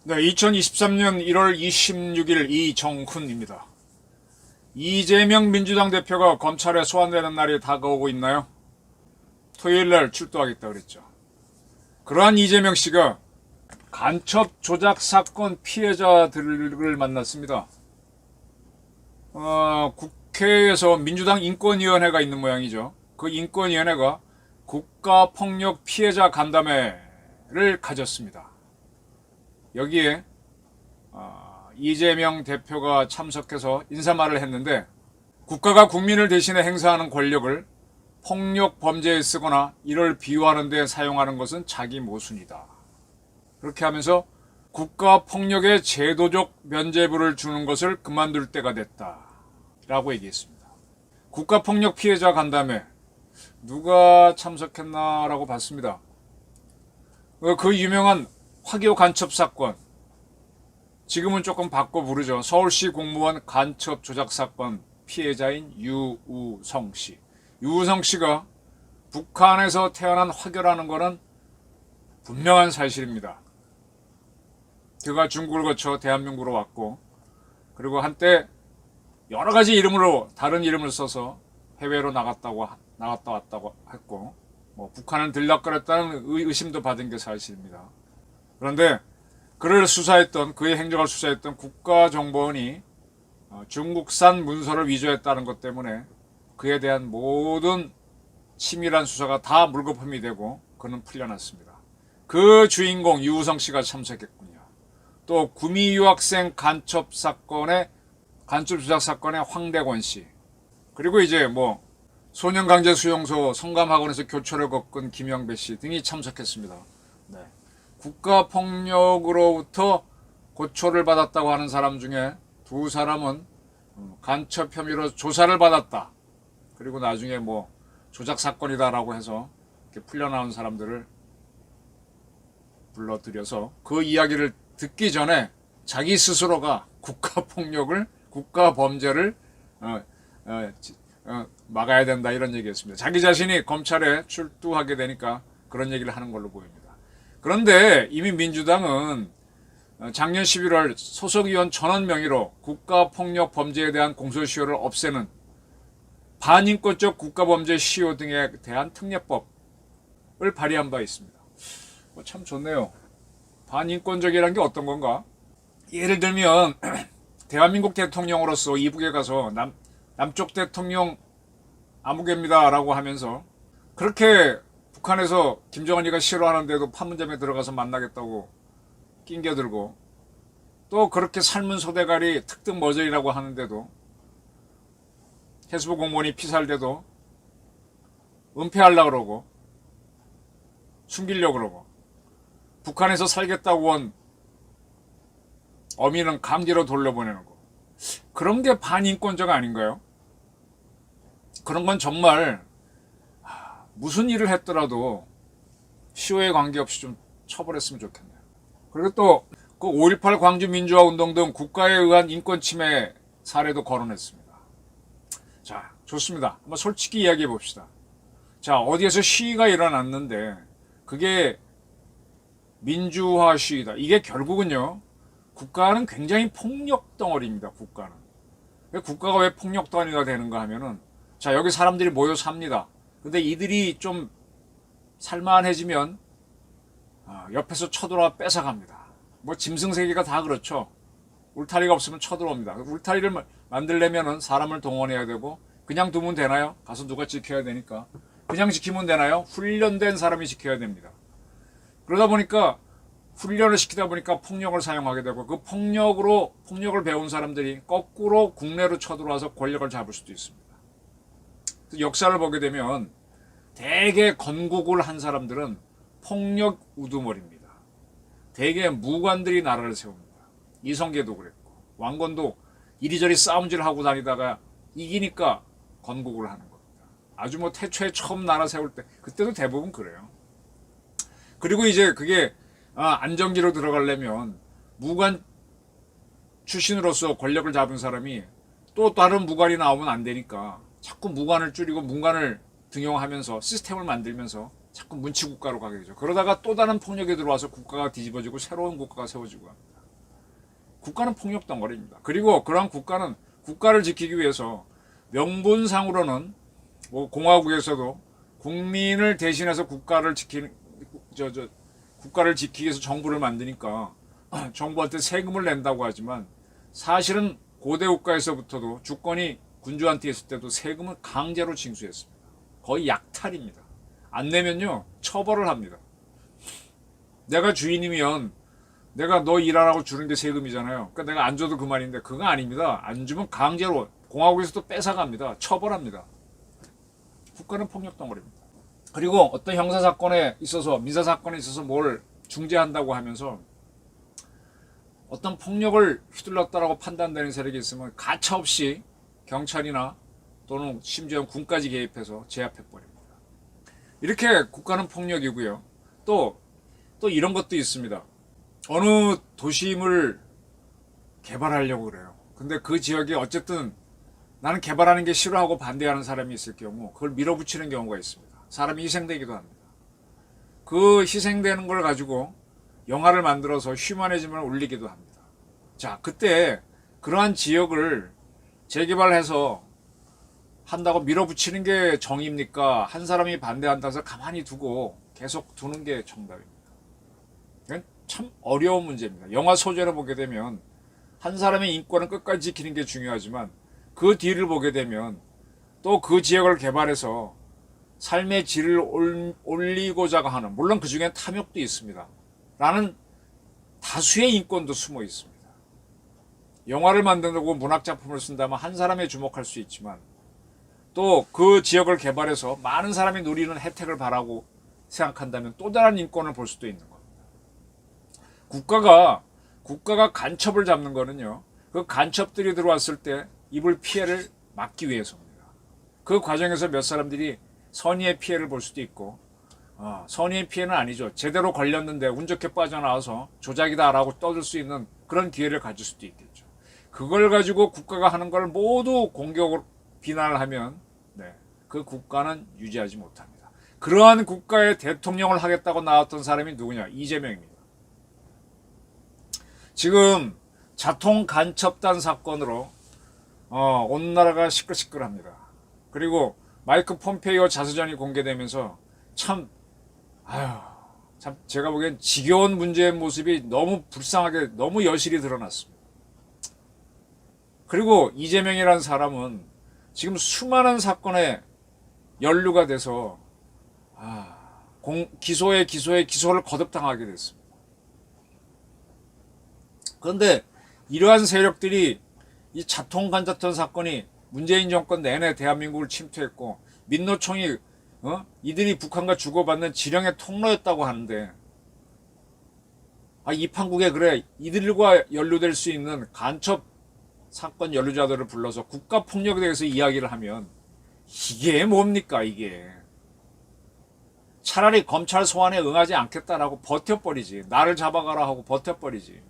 네, 2023년 1월 26일 이정훈입니다. 이재명 민주당 대표가 검찰에 소환되는 날이 다가오고 있나요? 토요일날 출두하겠다 그랬죠. 그러한 이재명 씨가 간첩 조작 사건 피해자들을 만났습니다. 국회에서 민주당 인권위원회가 있는 모양이죠. 그 인권위원회가 국가폭력 피해자 간담회를 가졌습니다. 여기에 이재명 대표가 참석해서 인사말을 했는데, 국가가 국민을 대신해 행사하는 권력을 폭력 범죄에 쓰거나 이를 비유하는 데 사용하는 것은 자기 모순이다. 그렇게 하면서 국가폭력의 제도적 면죄부를 주는 것을 그만둘 때가 됐다 라고 얘기했습니다. 국가폭력 피해자 간담회 누가 참석했나 라고 봤습니다. 그 유명한 화교 간첩 사건, 지금은 조금 바꿔 부르죠. 서울시 공무원 간첩 조작 사건 피해자인 유우성 씨. 유우성 씨가 북한에서 태어난 화교라는 것은 분명한 사실입니다. 그가 중국을 거쳐 대한민국으로 왔고, 그리고 한때 여러 가지 이름으로 다른 이름을 써서 해외로 나갔다 왔다고 했고, 북한은 들락거렸다는 의심도 받은 게 사실입니다. 그런데 그를 수사했던, 그의 행적을 수사했던 국가정보원이 중국산 문서를 위조했다는 것 때문에 그에 대한 모든 치밀한 수사가 다 물거품이 되고 그는 풀려났습니다. 그 주인공 유우성 씨가 참석했군요. 또 구미 유학생 간첩 조작 사건의 황대권 씨, 그리고 이제 소년강제수용소 성감학원에서 교초를 겪은 김영배 씨 등이 참석했습니다. 네. 국가폭력으로부터 고초를 받았다고 하는 사람 중에 두 사람은 간첩 혐의로 조사를 받았다. 그리고 나중에 조작 사건이다라고 해서 이렇게 풀려나온 사람들을 불러들여서 그 이야기를 듣기 전에 자기 스스로가 국가범죄를 막아야 된다, 이런 얘기였습니다. 자기 자신이 검찰에 출두하게 되니까 그런 얘기를 하는 걸로 보입니다. 그런데 이미 민주당은 작년 11월 소속의원 전원 명의로 국가폭력 범죄에 대한 공소시효를 없애는 반인권적 국가범죄 시효 등에 대한 특례법을 발의한 바 있습니다. 참 좋네요. 반인권적이라는 게 어떤 건가? 예를 들면 대한민국 대통령으로서 이북에 가서 남쪽 대통령 아무개입니다 라고 하면서, 그렇게 북한에서 김정은이가 싫어하는데도 판문점에 들어가서 만나겠다고 낑겨들고, 또 그렇게 삶은 소대가리 특등 머저리라고 하는데도, 해수부 공무원이 피살돼도 은폐하려고 그러고 숨기려고 그러고, 북한에서 살겠다고 온 어민은 강제로 돌려보내는 거, 그런 게 반인권적 아닌가요? 그런 건 정말 무슨 일을 했더라도 시효에 관계없이 좀 처벌했으면 좋겠네요. 그리고 또 그 5.18 광주 민주화 운동 등 국가에 의한 인권 침해 사례도 거론했습니다. 자, 좋습니다. 한번 솔직히 이야기해 봅시다. 자, 어디에서 시위가 일어났는데 그게 민주화 시위다. 이게 결국은요, 국가는 굉장히 폭력 덩어리입니다. 국가가 왜 폭력 덩어리가 되는가 하면은, 자, 여기 사람들이 모여 삽니다. 근데 이들이 좀 살만해지면 옆에서 쳐들어와 뺏어갑니다. 짐승새끼가 다 그렇죠. 울타리가 없으면 쳐들어옵니다. 울타리를 만들려면은 사람을 동원해야 되고, 그냥 두면 되나요? 가서 누가 지켜야 되니까. 그냥 지키면 되나요? 훈련된 사람이 지켜야 됩니다. 그러다 보니까, 훈련을 시키다 보니까 폭력을 사용하게 되고, 그 폭력을 배운 사람들이 거꾸로 국내로 쳐들어와서 권력을 잡을 수도 있습니다. 역사를 보게 되면 대개 건국을 한 사람들은 폭력 우두머리입니다. 대개 무관들이 나라를 세웁니다. 이성계도 그랬고, 왕건도 이리저리 싸움질하고 다니다가 이기니까 건국을 하는 겁니다. 아주 태초에 처음 나라 세울 때, 그때도 대부분 그래요. 그리고 이제 그게 안정기로 들어가려면 무관 출신으로서 권력을 잡은 사람이 또 다른 무관이 나오면 안 되니까 자꾸 무관을 줄이고 문관을 등용하면서 시스템을 만들면서 자꾸 문치국가로 가게 되죠. 그러다가 또 다른 폭력이 들어와서 국가가 뒤집어지고 새로운 국가가 세워지고 합니다. 국가는 폭력 덩어리입니다. 그리고 그러한 국가는 국가를 지키기 위해서 명분상으로는 뭐 공화국에서도 국민을 대신해서 국가를 지키는 국가를 지키기 위해서 정부를 만드니까 정부한테 세금을 낸다고 하지만 사실은 고대 국가에서부터도 주권이 군주한테 있을 때도 세금을 강제로 징수했습니다. 거의 약탈입니다. 안 내면요 처벌을 합니다. 내가 주인이면 내가 너 일하라고 주는 게 세금이잖아요. 그러니까 내가 안 줘도 그만인데 그거 아닙니다. 안 주면 강제로 공화국에서도 뺏어갑니다. 처벌합니다. 국가는 폭력 덩어리입니다. 그리고 어떤 형사사건에 있어서 민사사건에 있어서 뭘 중재한다고 하면서 어떤 폭력을 휘둘렀다라고 판단되는 세력이 있으면 가차없이 경찰이나 또는 심지어 군까지 개입해서 제압해버립니다. 이렇게 국가는 폭력이고요. 또 이런 것도 있습니다. 어느 도심을 개발하려고 그래요. 근데 그 지역에 어쨌든 나는 개발하는 게 싫어하고 반대하는 사람이 있을 경우 그걸 밀어붙이는 경우가 있습니다. 사람이 희생되기도 합니다. 그 희생되는 걸 가지고 영화를 만들어서 휴머니즘을 올리기도 합니다. 자, 그때 그러한 지역을 재개발해서 한다고 밀어붙이는 게 정의입니까? 한 사람이 반대한다고 해서 가만히 두고 계속 두는 게 정답입니다. 이건 참 어려운 문제입니다. 영화 소재를 보게 되면 한 사람의 인권을 끝까지 지키는 게 중요하지만 그 뒤를 보게 되면 또 그 지역을 개발해서 삶의 질을 올리고자 하는, 물론 그 중엔 탐욕도 있습니다. 라는 다수의 인권도 숨어 있습니다. 영화를 만든다고 문학작품을 쓴다면 한 사람에 주목할 수 있지만 또 그 지역을 개발해서 많은 사람이 누리는 혜택을 바라고 생각한다면 또 다른 인권을 볼 수도 있는 겁니다. 국가가 간첩을 잡는 거는요, 그 간첩들이 들어왔을 때 입을 피해를 막기 위해서입니다. 그 과정에서 몇 사람들이 선의의 피해를 볼 수도 있고, 선의의 피해는 아니죠. 제대로 걸렸는데 운 좋게 빠져나와서 조작이다라고 떠들 수 있는 그런 기회를 가질 수도 있겠죠. 그걸 가지고 국가가 하는 걸 모두 공격을 비난을 하면 그 국가는 유지하지 못합니다. 그러한 국가의 대통령을 하겠다고 나왔던 사람이 누구냐? 이재명입니다. 지금 자통 간첩단 사건으로 온 나라가 시끌시끌합니다. 그리고 마이크 폼페이오 자서전이 공개되면서 참 제가 보기엔 지겨운 문제의 모습이 너무 불쌍하게 너무 여실히 드러났습니다. 그리고 이재명이라는 사람은 지금 수많은 사건에 연루가 돼서 기소를 거듭당하게 됐습니다. 그런데 이러한 세력들이 이 자통간접던 사건이 문재인 정권 내내 대한민국을 침투했고 민노총이 이들이 북한과 주고받는 지령의 통로였다고 하는데 이 판국에 그래 이들과 연루될 수 있는 간첩 사건 연루자들을 불러서 국가폭력에 대해서 이야기를 하면 이게 뭡니까 이게. 차라리 검찰 소환에 응하지 않겠다라고 버텨버리지. 나를 잡아가라 하고 버텨버리지.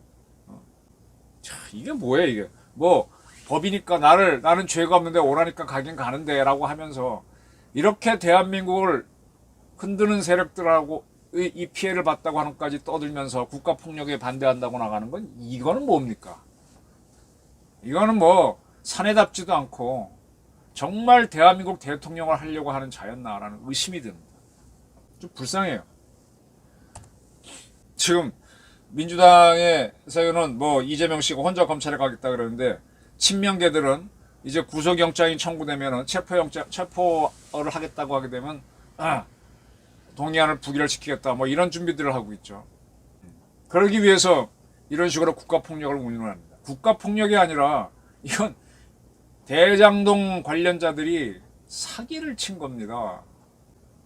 이게 뭐예요 이게. 뭐 법이니까 나는 죄가 없는데 오라니까 가긴 가는데 라고 하면서 이렇게 대한민국을 흔드는 세력들하고 이 피해를 봤다고 하는 것까지 떠들면서 국가폭력에 반대한다고 나가는 건 이거는 뭡니까. 이거는 뭐 사내답지도 않고 정말 대한민국 대통령을 하려고 하는 자였나라는 의심이 듭니다. 좀 불쌍해요. 지금 민주당에서는 뭐 이재명 씨가 혼자 검찰에 가겠다 그러는데 친명계들은 이제 구속영장이 청구되면은 체포를 하겠다고 하게 되면 동의안을 부결시키겠다 뭐 이런 준비들을 하고 있죠. 그러기 위해서 이런 식으로 국가폭력을 운용합니다. 국가폭력이 아니라 이건 대장동 관련자들이 사기를 친 겁니다.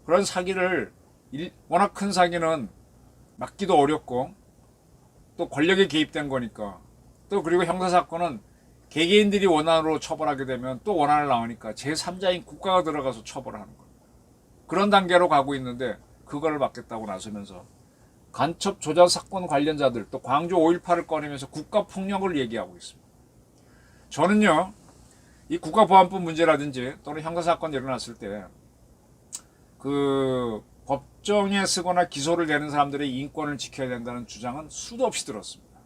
그런 사기를 워낙 큰 사기는 막기도 어렵고 또 권력에 개입된 거니까 또 그리고 형사사건은 개개인들이 원한으로 처벌하게 되면 또 원한을 낳으니까 제3자인 국가가 들어가서 처벌하는 겁니다. 그런 단계로 가고 있는데 그거를 막겠다고 나서면서 간첩 조작 사건 관련자들 또 광주 5.18을 꺼내면서 국가폭력을 얘기하고 있습니다. 저는요, 이 국가보안법 문제라든지 또는 형사사건이 일어났을 때 그 법정에 쓰거나 기소를 내는 사람들의 인권을 지켜야 된다는 주장은 수도 없이 들었습니다.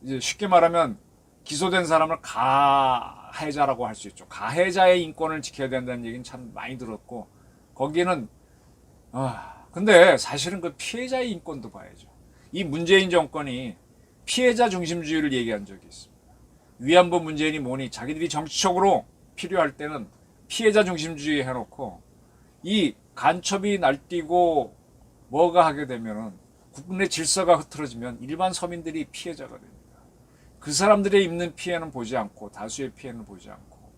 이제 쉽게 말하면 기소된 사람을 가해자라고 할 수 있죠. 가해자의 인권을 지켜야 된다는 얘기는 참 많이 들었고, 거기는 근데 사실은 그 피해자의 인권도 봐야죠. 이 문재인 정권이 피해자 중심주의를 얘기한 적이 있습니다. 위안부 문재인이 뭐니 자기들이 정치적으로 필요할 때는 피해자 중심주의 해놓고 이 간첩이 날뛰고 뭐가 하게 되면은 국내 질서가 흐트러지면 일반 서민들이 피해자가 됩니다. 그 사람들의 입는 피해는 보지 않고 다수의 피해는 보지 않고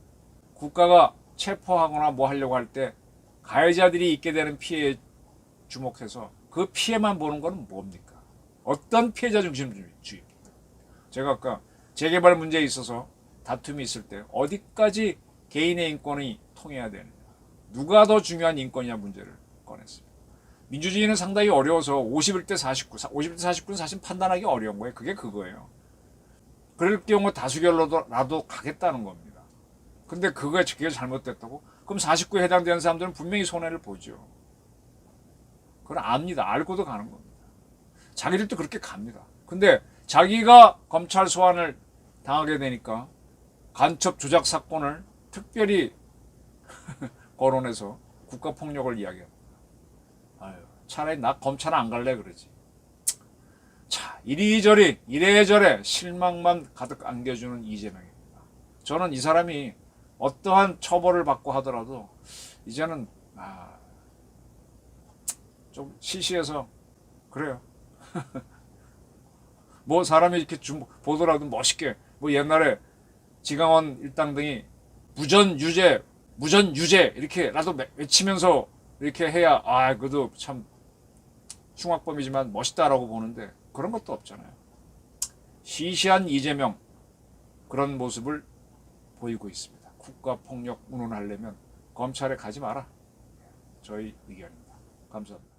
국가가 체포하거나 뭐 하려고 할 때 가해자들이 있게 되는 피해에 주목해서 그 피해만 보는 건 뭡니까? 어떤 피해자 중심주의입니까? 제가 아까 재개발 문제에 있어서 다툼이 있을 때 어디까지 개인의 인권이 통해야 되느냐, 누가 더 중요한 인권이냐 문제를 꺼냈습니다. 민주주의는 상당히 어려워서 51대 49, 51대 49는 사실 판단하기 어려운 거예요. 그게 그거예요. 그럴 경우 다수결로라도 가겠다는 겁니다. 근데 그게 잘못됐다고? 그럼 49에 해당되는 사람들은 분명히 손해를 보죠. 그걸 압니다. 알고도 가는 겁니다. 자기들도 그렇게 갑니다. 근데 자기가 검찰 소환을 당하게 되니까 간첩 조작 사건을 특별히 거론해서 국가폭력을 이야기합니다. 차라리 나 검찰 안 갈래 그러지. 자, 이리저리 이래저래 실망만 가득 안겨주는 이재명입니다. 저는 이 사람이 어떠한 처벌을 받고 하더라도 이제는 좀 시시해서 그래요. 뭐 사람이 이렇게 보더라도 멋있게 뭐 옛날에 지강원 일당등이 무전유죄 이렇게라도 외치면서 이렇게 해야 그래도 참 흉악범이지만 멋있다라고 보는데 그런 것도 없잖아요. 시시한 이재명 그런 모습을 보이고 있습니다. 국가폭력 운운하려면 검찰에 가지 마라. 저희 의견입니다. 감사합니다.